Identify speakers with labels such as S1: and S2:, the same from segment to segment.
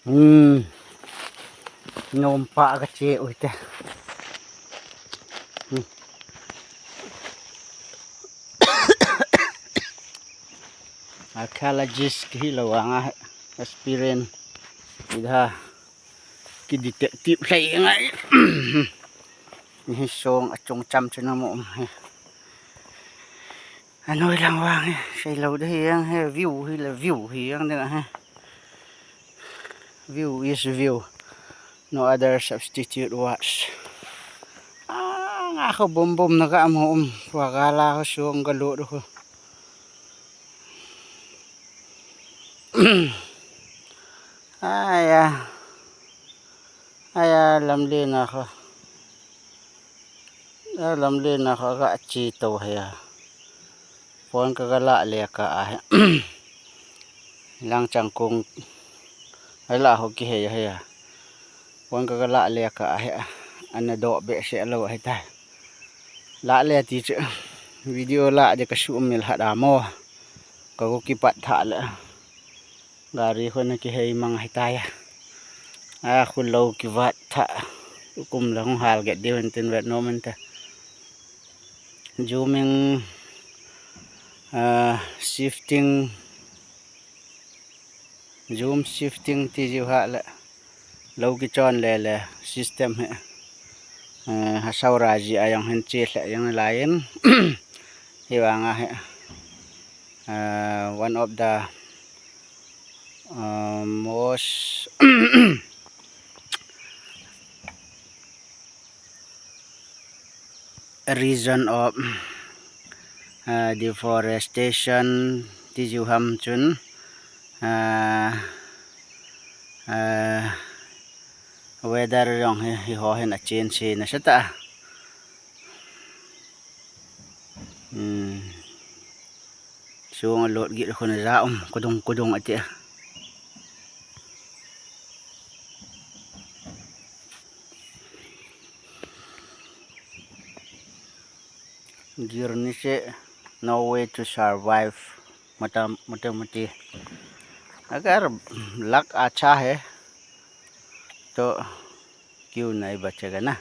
S1: นมปะกระเจโอ้ยแต่archaeologist hilawang experience ida ki detective sai ngai ni song achong cham chuna mo anoi lang wang sai lo de yang view hi la view hi yang de ha view is view no other substitute words nga ko bom naga mo wagala ko song galo ko aya lamlin ako ga chi to haya pon ka gala le ka lang changkung hala ho ki haya pon ka gala le ka ana do be se lo hai ta la le ti video la de ka su mil hada mo ka ko ki pat tha la gari khona ki hei mang hai ta ya khun lo ki wat tha kum lang hal get de ten vet no man ta zooming shifting ti ju ha la lo ki chon le system ha sauraji ayang hen che la yang lain hiwanga one of the most reason of deforestation ti ju ham chun weather yong hi ho hen a change na sata suong lot gi khona ra kudung ate journey se no way to survive मोटामोटी अगर लक अच्छा है तो क्यों नहीं बचेगा ना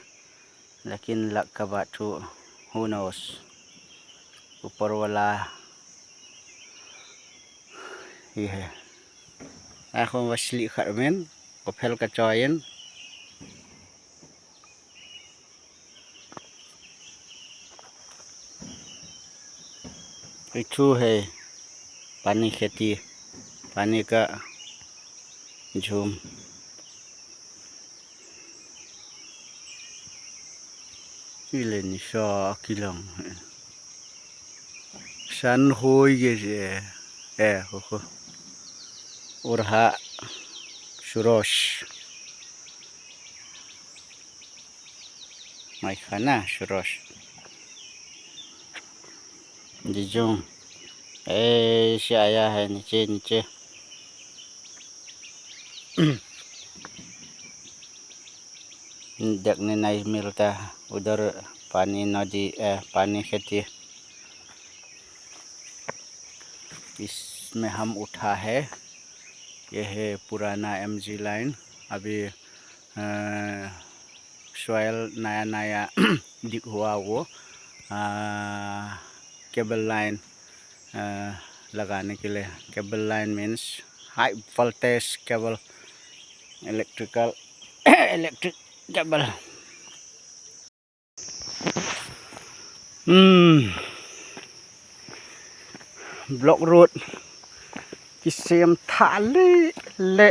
S1: लेकिन लक का बात तो who knows ऊपर वाला ये है aku wasli kharmen ko phel ka choyen itu है पानी खेती पानी का झूम ile ni sha kilang san hoi ge ho urha shurosh mai khana shurosh dijong saya है नीचे देखने नहीं मिलता उधर पानी नदी पानी खेती इसमें हम उठा है यह है पुराना MG लाइन अभी सॉइल नया दिख हुआ वो केबल लाइन लगाने के लिए cable line means high voltage cable electric cable block road की सेम थाले ले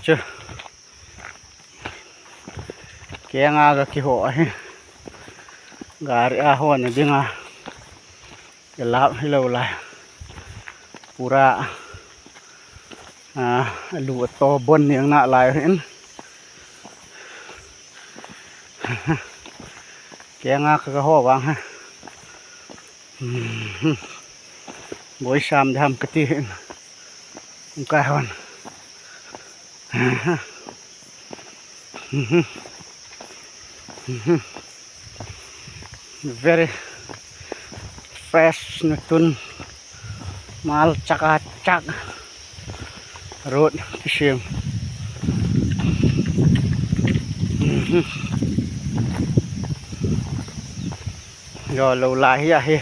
S1: च केंगा ga ki ho he gari a ho ne dinga gelap hello la pura lu to bon yang na lai hen kenga ka ho wang ha boi sam dham kati hen ka hon very fresh nutun mal cakacak rốt cái xiêm rồi lâu lại hi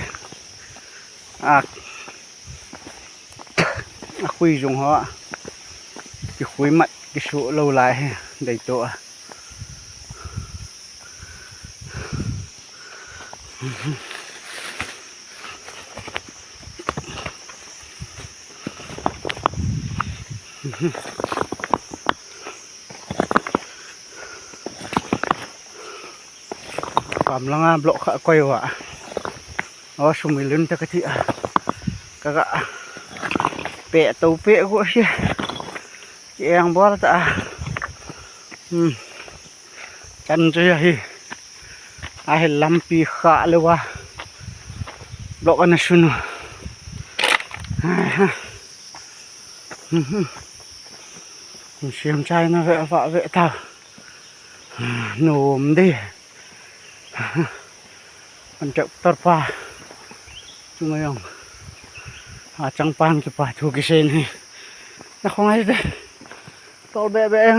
S1: khuy dùng họ cái khuy mặt cái số lâu lại đầy tổ Pam lang blok ka koy wa o sumilun ta kati kaga pe tau pe ko siya yang bol ta chan je hi ai lampi kha lewa blok ana sunu xem trai nó vẽ vợ vẽ tao nồm đi anh chậm tọt pha chúng mày không trăng pan cái pha thu cái sen này nó không ai đấy tao bé bé